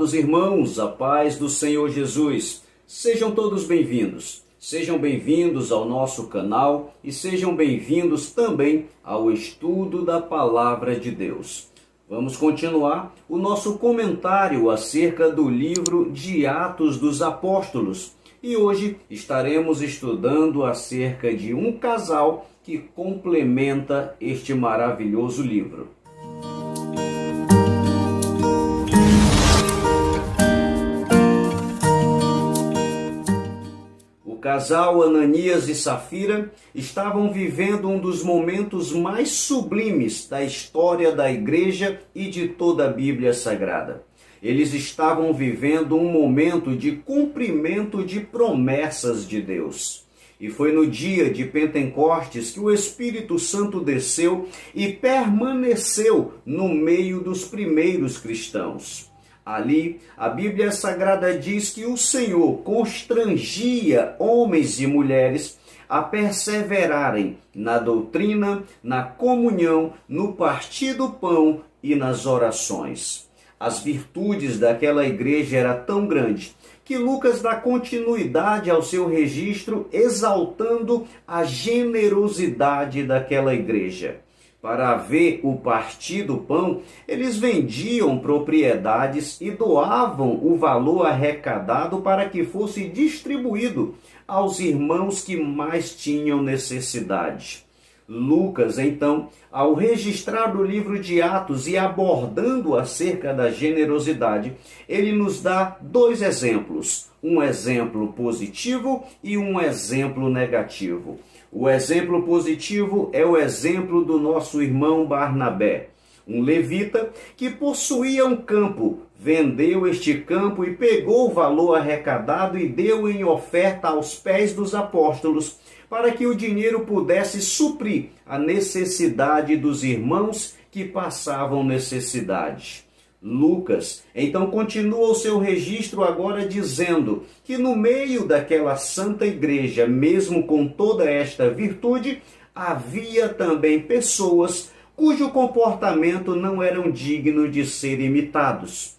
Amados irmãos, a paz do Senhor Jesus, sejam todos bem-vindos. Sejam bem-vindos ao nosso canal e sejam bem-vindos também ao estudo da Palavra de Deus. Vamos continuar o nosso comentário acerca do livro de Atos dos Apóstolos. E hoje estaremos estudando acerca de um casal que complementa este maravilhoso livro. O casal Ananias e Safira estavam vivendo um dos momentos mais sublimes da história da igreja e de toda a Bíblia Sagrada. Eles estavam vivendo um momento de cumprimento de promessas de Deus. E foi no dia de Pentecostes que o Espírito Santo desceu e permaneceu no meio dos primeiros cristãos. Ali, a Bíblia Sagrada diz que o Senhor constrangia homens e mulheres a perseverarem na doutrina, na comunhão, no partir do pão e nas orações. As virtudes daquela igreja eram tão grandes que Lucas dá continuidade ao seu registro, exaltando a generosidade daquela igreja. Para ver o partir do pão, eles vendiam propriedades e doavam o valor arrecadado para que fosse distribuído aos irmãos que mais tinham necessidade. Lucas, então, ao registrar o livro de Atos e abordando acerca da generosidade, ele nos dá dois exemplos, um exemplo positivo e um exemplo negativo. O exemplo positivo é o exemplo do nosso irmão Barnabé, um levita que possuía um campo, vendeu este campo e pegou o valor arrecadado e deu em oferta aos pés dos apóstolos, para que o dinheiro pudesse suprir a necessidade dos irmãos que passavam necessidade. Lucas, então, continua o seu registro agora dizendo que no meio daquela santa igreja, mesmo com toda esta virtude, havia também pessoas cujo comportamento não eram digno de ser imitados.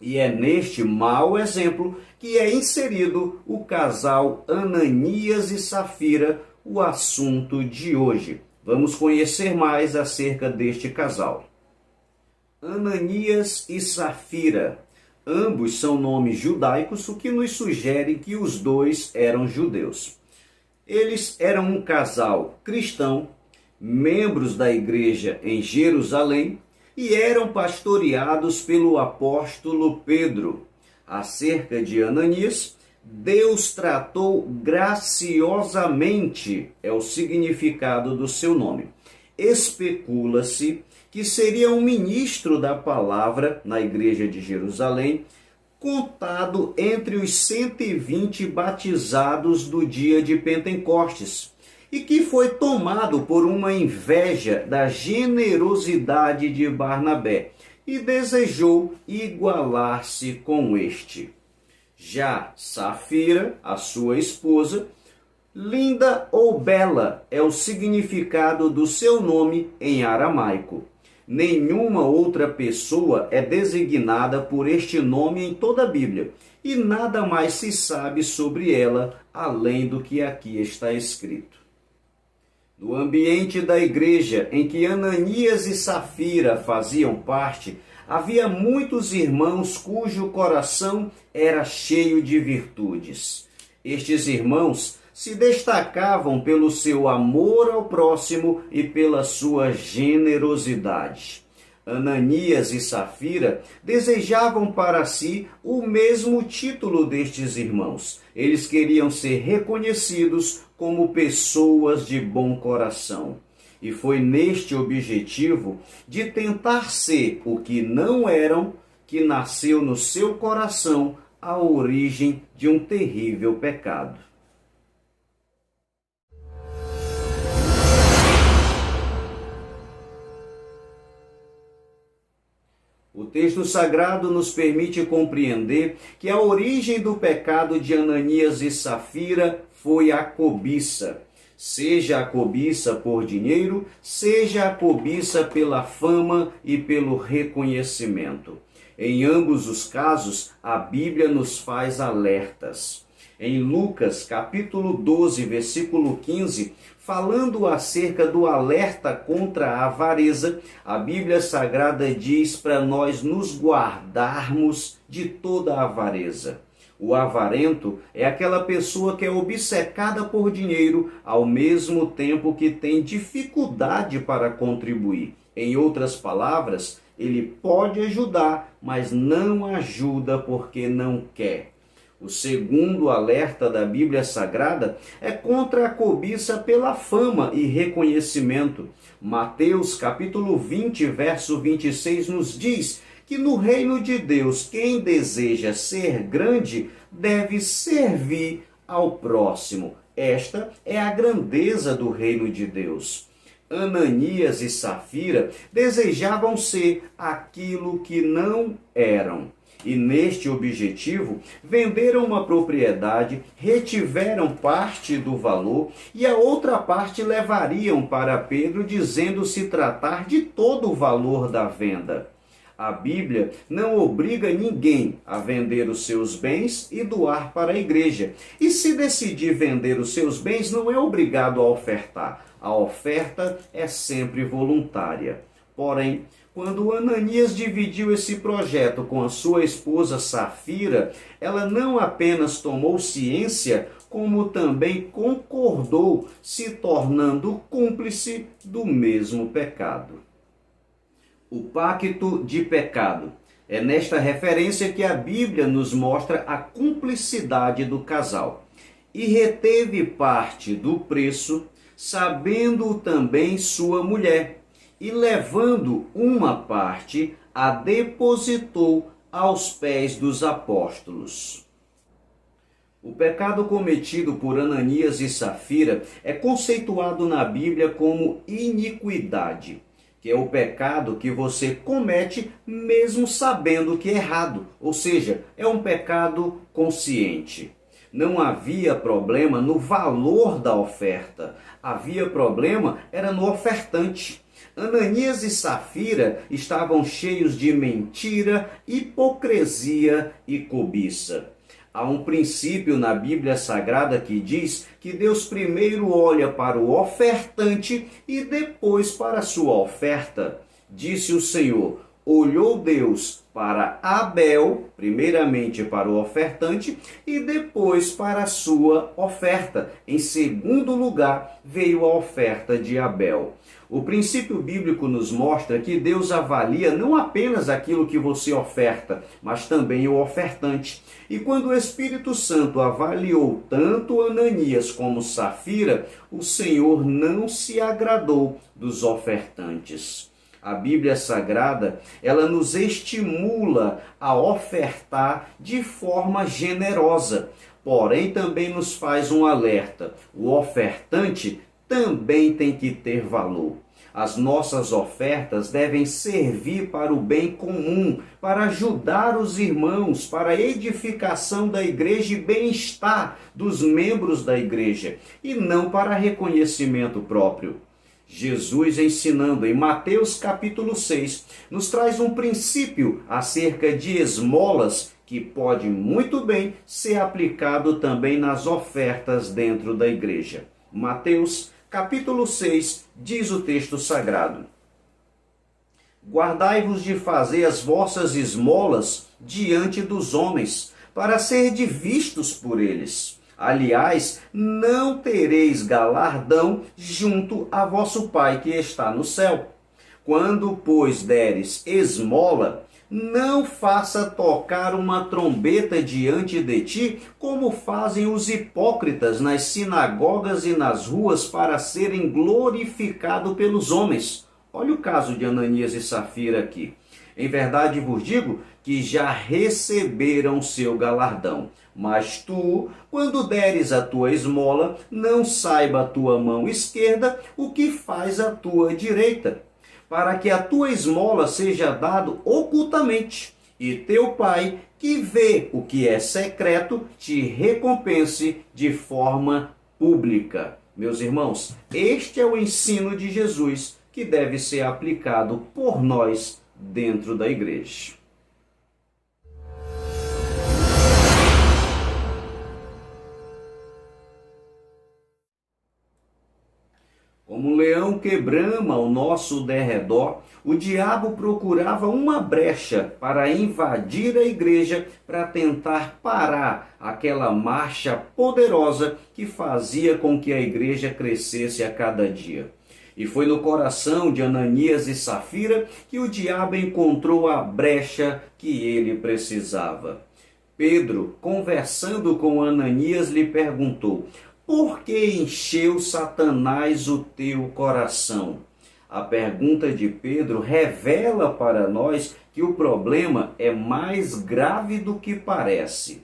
E é neste mau exemplo que é inserido o casal Ananias e Safira, o assunto de hoje. Vamos conhecer mais acerca deste casal. Ananias e Safira. Ambos são nomes judaicos, o que nos sugere que os dois eram judeus. Eles eram um casal cristão, membros da igreja em Jerusalém, e eram pastoreados pelo apóstolo Pedro. Acerca de Ananias, Deus tratou graciosamente, é o significado do seu nome. Especula-se que seria um ministro da palavra na igreja de Jerusalém, contado entre os 120 batizados do dia de Pentecostes, e que foi tomado por uma inveja da generosidade de Barnabé e desejou igualar-se com este. Já Safira, a sua esposa, linda ou bela é o significado do seu nome em aramaico. Nenhuma outra pessoa é designada por este nome em toda a Bíblia, e nada mais se sabe sobre ela além do que aqui está escrito. No ambiente da igreja em que Ananias e Safira faziam parte, havia muitos irmãos cujo coração era cheio de virtudes. Estes irmãos se destacavam pelo seu amor ao próximo e pela sua generosidade. Ananias e Safira desejavam para si o mesmo título destes irmãos. Eles queriam ser reconhecidos como pessoas de bom coração. E foi neste objetivo de tentar ser o que não eram que nasceu no seu coração a origem de um terrível pecado. O texto sagrado nos permite compreender que a origem do pecado de Ananias e Safira foi a cobiça. Seja a cobiça por dinheiro, seja a cobiça pela fama e pelo reconhecimento. Em ambos os casos, a Bíblia nos faz alertas. Em Lucas, capítulo 12, versículo 15, falando acerca do alerta contra a avareza, a Bíblia Sagrada diz para nós nos guardarmos de toda a avareza. O avarento é aquela pessoa que é obcecada por dinheiro, ao mesmo tempo que tem dificuldade para contribuir. Em outras palavras, ele pode ajudar, mas não ajuda porque não quer. O segundo alerta da Bíblia Sagrada é contra a cobiça pela fama e reconhecimento. Mateus capítulo 20, verso 26 nos diz que no reino de Deus, quem deseja ser grande deve servir ao próximo. Esta é a grandeza do reino de Deus. Ananias e Safira desejavam ser aquilo que não eram. E neste objetivo, venderam uma propriedade, retiveram parte do valor e a outra parte levariam para Pedro, dizendo se tratar de todo o valor da venda. A Bíblia não obriga ninguém a vender os seus bens e doar para a igreja. E se decidir vender os seus bens, não é obrigado a ofertar. A oferta é sempre voluntária. Porém, quando Ananias dividiu esse projeto com a sua esposa Safira, ela não apenas tomou ciência, como também concordou, se tornando cúmplice do mesmo pecado. O pacto de pecado. É nesta referência que a Bíblia nos mostra a cumplicidade do casal. E reteve parte do preço, sabendo também sua mulher, e levando uma parte, a depositou aos pés dos apóstolos. O pecado cometido por Ananias e Safira é conceituado na Bíblia como iniquidade, que é o pecado que você comete mesmo sabendo que é errado, ou seja, é um pecado consciente. Não havia problema no valor da oferta, havia problema era no ofertante. Ananias e Safira estavam cheios de mentira, hipocrisia e cobiça. Há um princípio na Bíblia Sagrada que diz que Deus primeiro olha para o ofertante e depois para a sua oferta. Disse o Senhor: olhou Deus para Abel, primeiramente para o ofertante, e depois para a sua oferta. Em segundo lugar, veio a oferta de Abel. O princípio bíblico nos mostra que Deus avalia não apenas aquilo que você oferta, mas também o ofertante. E quando o Espírito Santo avaliou tanto Ananias como Safira, o Senhor não se agradou dos ofertantes. A Bíblia Sagrada, ela nos estimula a ofertar de forma generosa, porém também nos faz um alerta. O ofertante também tem que ter valor. As nossas ofertas devem servir para o bem comum, para ajudar os irmãos, para a edificação da igreja e bem-estar dos membros da igreja, e não para reconhecimento próprio. Jesus, ensinando em Mateus capítulo 6, nos traz um princípio acerca de esmolas que pode muito bem ser aplicado também nas ofertas dentro da igreja. Mateus capítulo 6, diz o texto sagrado: guardai-vos de fazer as vossas esmolas diante dos homens, para serdes vistos por eles. Aliás, não tereis galardão junto a vosso Pai que está no céu. Quando, pois, deres esmola, não faça tocar uma trombeta diante de ti, como fazem os hipócritas nas sinagogas e nas ruas, para serem glorificados pelos homens. Olha o caso de Ananias e Safira aqui. Em verdade vos digo que já receberam seu galardão. Mas tu, quando deres a tua esmola, não saiba a tua mão esquerda o que faz a tua direita, para que a tua esmola seja dado ocultamente, e teu Pai, que vê o que é secreto, te recompense de forma pública. Meus irmãos, este é o ensino de Jesus que deve ser aplicado por nós dentro da igreja. Como um leão que brama ao nosso derredor, o diabo procurava uma brecha para invadir a igreja, para tentar parar aquela marcha poderosa que fazia com que a igreja crescesse a cada dia. E foi no coração de Ananias e Safira que o diabo encontrou a brecha que ele precisava. Pedro, conversando com Ananias, lhe perguntou: por que encheu Satanás o teu coração? A pergunta de Pedro revela para nós que o problema é mais grave do que parece.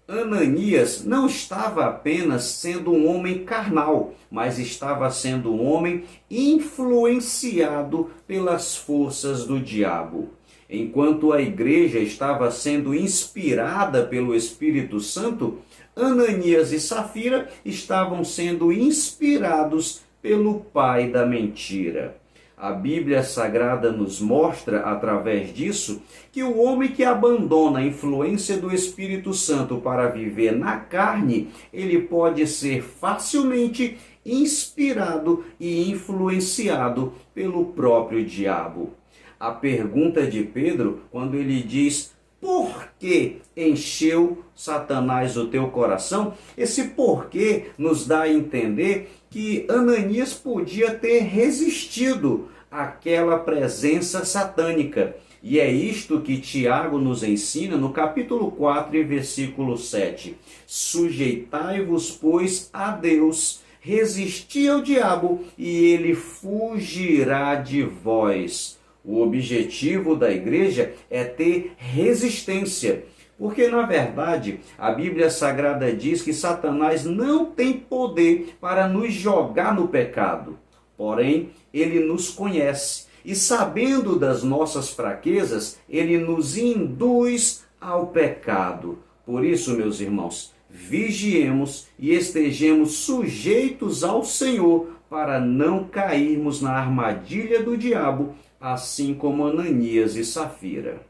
Ananias não estava apenas sendo um homem carnal, mas estava sendo um homem influenciado pelas forças do diabo. Enquanto a igreja estava sendo inspirada pelo Espírito Santo, Ananias e Safira estavam sendo inspirados pelo pai da mentira. A Bíblia Sagrada nos mostra, através disso, que o homem que abandona a influência do Espírito Santo para viver na carne, ele pode ser facilmente inspirado e influenciado pelo próprio diabo. A pergunta de Pedro, quando ele diz: por que encheu Satanás o teu coração? Esse porquê nos dá a entender que Ananias podia ter resistido àquela presença satânica. E é isto que Tiago nos ensina no capítulo 4 e versículo 7. Sujeitai-vos, pois, a Deus, resisti ao diabo e ele fugirá de vós. O objetivo da igreja é ter resistência, porque na verdade a Bíblia Sagrada diz que Satanás não tem poder para nos jogar no pecado. Porém, ele nos conhece e, sabendo das nossas fraquezas, ele nos induz ao pecado. Por isso, meus irmãos, vigiemos e estejamos sujeitos ao Senhor para não cairmos na armadilha do diabo, assim como Ananias e Safira.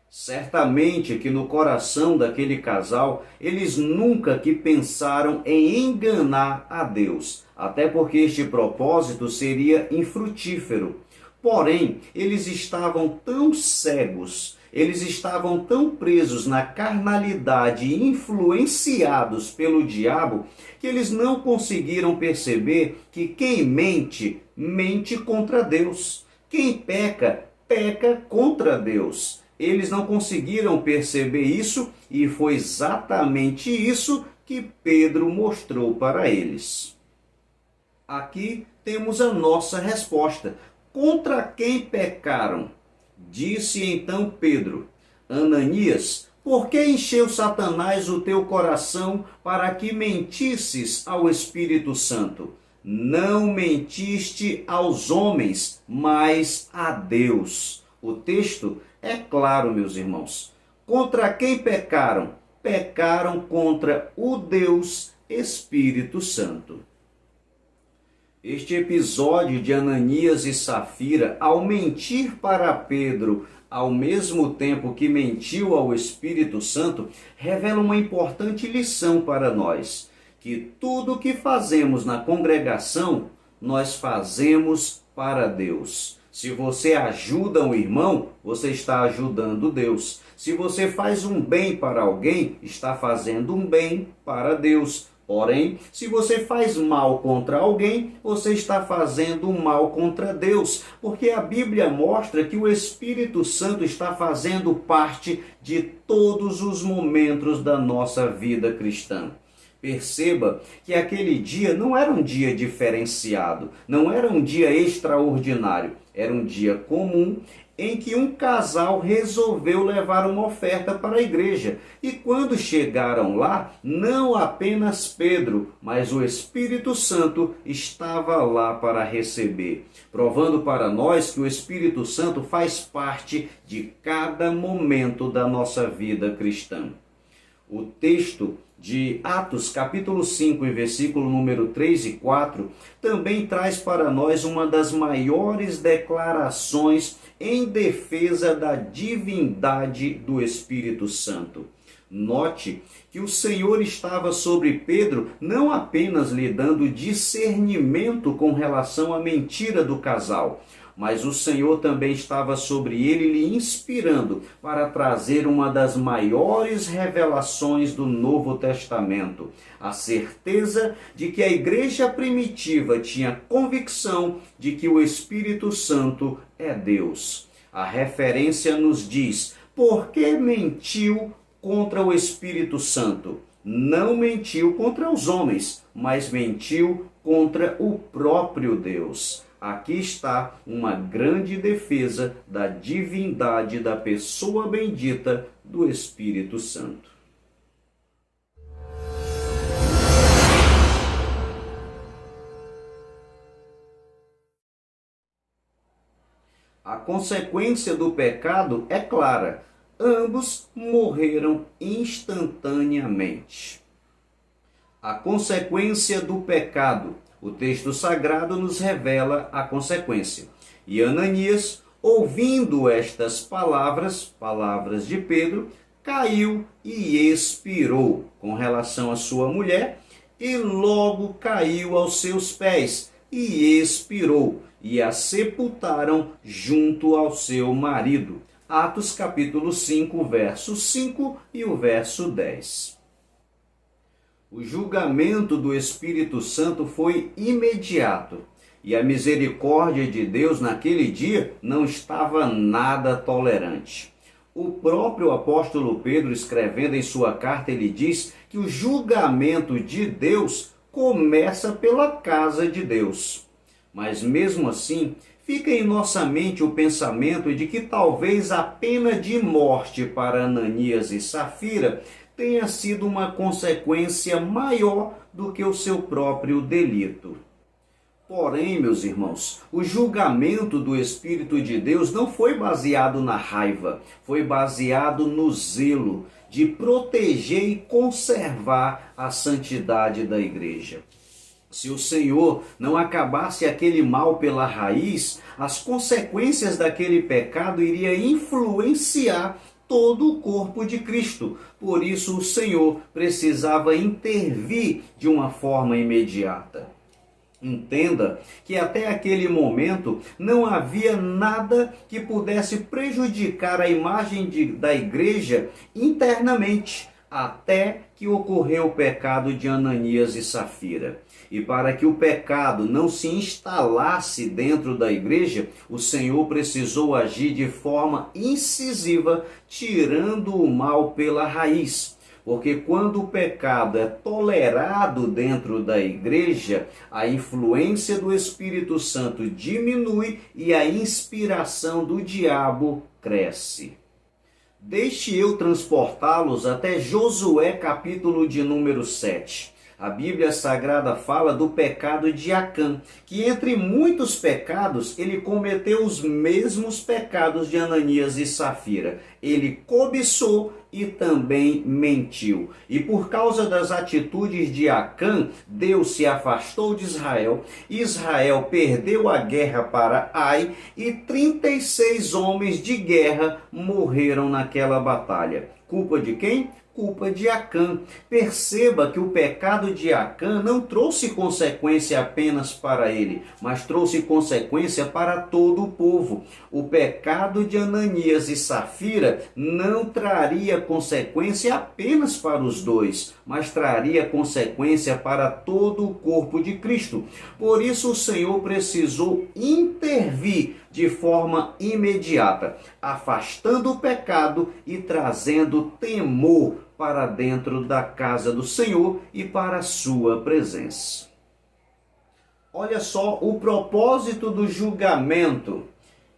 Certamente que no coração daquele casal, eles nunca que pensaram em enganar a Deus, até porque este propósito seria infrutífero. Porém, eles estavam tão cegos, eles estavam tão presos na carnalidade e influenciados pelo diabo, que eles não conseguiram perceber que quem mente, mente contra Deus. Quem peca, peca contra Deus. Eles não conseguiram perceber isso e foi exatamente isso que Pedro mostrou para eles. Aqui temos a nossa resposta. Contra quem pecaram? Disse então Pedro: Ananias, por que encheu Satanás o teu coração para que mentisses ao Espírito Santo? Não mentiste aos homens, mas a Deus. O texto é claro, meus irmãos. Contra quem pecaram? Pecaram contra o Deus Espírito Santo. Este episódio de Ananias e Safira, ao mentir para Pedro, ao mesmo tempo que mentiu ao Espírito Santo, revela uma importante lição para nós, que tudo o que fazemos na congregação, nós fazemos para Deus. Se você ajuda um irmão, você está ajudando Deus. Se você faz um bem para alguém, está fazendo um bem para Deus. Porém, se você faz mal contra alguém, você está fazendo um mal contra Deus, porque a Bíblia mostra que o Espírito Santo está fazendo parte de todos os momentos da nossa vida cristã. Perceba que aquele dia não era um dia diferenciado, não era um dia extraordinário, era um dia comum em que um casal resolveu levar uma oferta para a igreja. E quando chegaram lá, não apenas Pedro, mas o Espírito Santo estava lá para receber, provando para nós que o Espírito Santo faz parte de cada momento da nossa vida cristã. O texto de Atos, capítulo 5, e versículo número 3 e 4, também traz para nós uma das maiores declarações em defesa da divindade do Espírito Santo. Note que o Senhor estava sobre Pedro não apenas lhe dando discernimento com relação à mentira do casal, mas o Senhor também estava sobre ele, lhe inspirando para trazer uma das maiores revelações do Novo Testamento, a certeza de que a igreja primitiva tinha convicção de que o Espírito Santo é Deus. A referência nos diz: por que mentiu contra o Espírito Santo? Não mentiu contra os homens, mas mentiu contra o próprio Deus. Aqui está uma grande defesa da divindade da pessoa bendita do Espírito Santo. A consequência do pecado é clara: ambos morreram instantaneamente. A consequência do pecado. O texto sagrado nos revela a consequência. E Ananias, ouvindo estas palavras de Pedro, caiu e expirou com relação à sua mulher, e logo caiu aos seus pés e expirou, e a sepultaram junto ao seu marido. Atos capítulo 5, verso 5 e o verso 10. O julgamento do Espírito Santo foi imediato, e a misericórdia de Deus naquele dia não estava nada tolerante. O próprio apóstolo Pedro, escrevendo em sua carta, ele diz que o julgamento de Deus começa pela casa de Deus. Mas mesmo assim, fica em nossa mente o pensamento de que talvez a pena de morte para Ananias e Safira tenha sido uma consequência maior do que o seu próprio delito. Porém, meus irmãos, o julgamento do Espírito de Deus não foi baseado na raiva, foi baseado no zelo de proteger e conservar a santidade da igreja. Se o Senhor não acabasse aquele mal pela raiz, as consequências daquele pecado iriam influenciar todo o corpo de Cristo. Por isso o Senhor precisava intervir de uma forma imediata. Entenda que até aquele momento não havia nada que pudesse prejudicar a imagem da igreja internamente, até que ocorreu o pecado de Ananias e Safira. E para que o pecado não se instalasse dentro da igreja, o Senhor precisou agir de forma incisiva, tirando o mal pela raiz. Porque quando o pecado é tolerado dentro da igreja, a influência do Espírito Santo diminui e a inspiração do diabo cresce. Deixe eu transportá-los até Josué capítulo de número 7. A Bíblia Sagrada fala do pecado de Acã, que entre muitos pecados, ele cometeu os mesmos pecados de Ananias e Safira. Ele cobiçou e também mentiu. E por causa das atitudes de Acã, Deus se afastou de Israel. Israel perdeu a guerra para Ai e 36 homens de guerra morreram naquela batalha. Culpa de quem? Culpa de Acã. Perceba que o pecado de Acã não trouxe consequência apenas para ele, mas trouxe consequência para todo o povo. O pecado de Ananias e Safira não traria consequência apenas para os dois, mas traria consequência para todo o corpo de Cristo. Por isso o Senhor precisou intervir de forma imediata, afastando o pecado e trazendo temor para dentro da casa do Senhor e para a sua presença. Olha só o propósito do julgamento.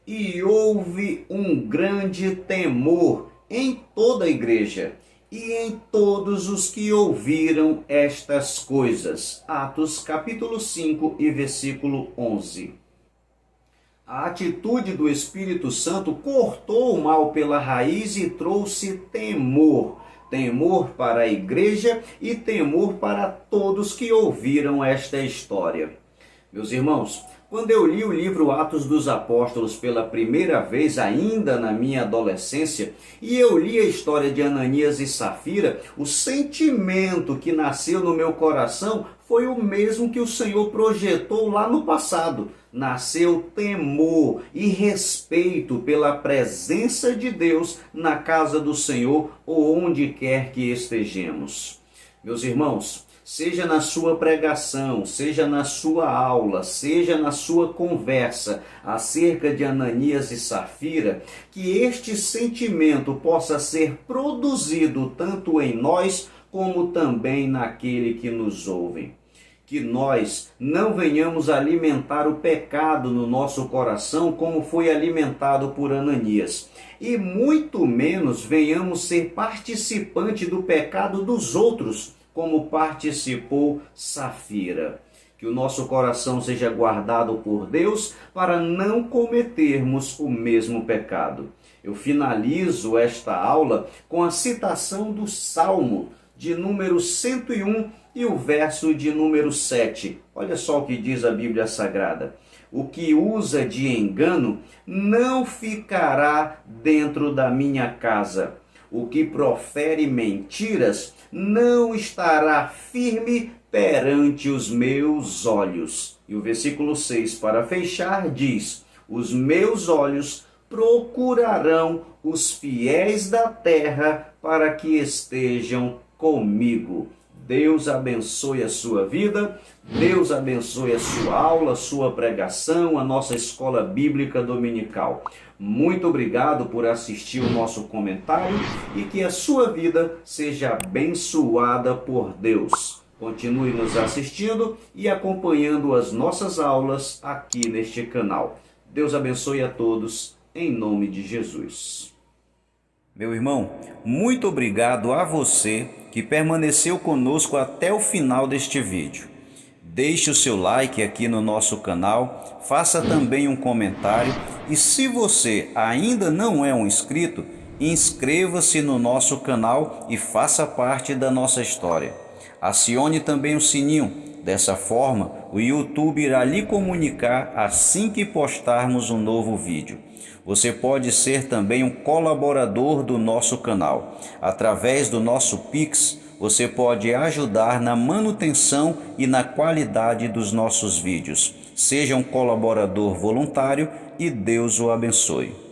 E houve um grande temor em toda a igreja e em todos os que ouviram estas coisas. Atos capítulo 5 e versículo 11. A atitude do Espírito Santo cortou o mal pela raiz e trouxe temor. Temor para a igreja e temor para todos que ouviram esta história. Meus irmãos, Quando eu li o livro Atos dos Apóstolos pela primeira vez, ainda na minha adolescência, e eu li a história de Ananias e Safira, o sentimento que nasceu no meu coração foi o mesmo que o Senhor projetou lá no passado. Nasceu temor e respeito pela presença de Deus na casa do Senhor ou onde quer que estejamos. Meus irmãos, seja na sua pregação, seja na sua aula, seja na sua conversa acerca de Ananias e Safira, que este sentimento possa ser produzido tanto em nós como também naquele que nos ouve. Que nós não venhamos alimentar o pecado no nosso coração como foi alimentado por Ananias. E muito menos venhamos ser participante do pecado dos outros, como participou Safira. Que o nosso coração seja guardado por Deus para não cometermos o mesmo pecado. Eu finalizo esta aula com a citação do Salmo de número 101 e o verso de número 7. Olha só o que diz a Bíblia Sagrada. O que usa de engano não ficará dentro da minha casa. O que profere mentiras não estará firme perante os meus olhos. E o versículo 6, para fechar, diz: os meus olhos procurarão os fiéis da terra para que estejam comigo. Deus abençoe a sua vida, Deus abençoe a sua aula, a sua pregação, a nossa escola bíblica dominical. Muito obrigado por assistir o nosso comentário e que a sua vida seja abençoada por Deus. Continue nos assistindo e acompanhando as nossas aulas aqui neste canal. Deus abençoe a todos, em nome de Jesus. Meu irmão, muito obrigado a você que permaneceu conosco até o final deste vídeo. Deixe o seu like aqui no nosso canal, faça também um comentário e se você ainda não é um inscrito, inscreva-se no nosso canal e faça parte da nossa história. Acione também o sininho, dessa forma o YouTube irá lhe comunicar assim que postarmos um novo vídeo. Você pode ser também um colaborador do nosso canal. Através do nosso Pix, você pode ajudar na manutenção e na qualidade dos nossos vídeos. Seja um colaborador voluntário e Deus o abençoe.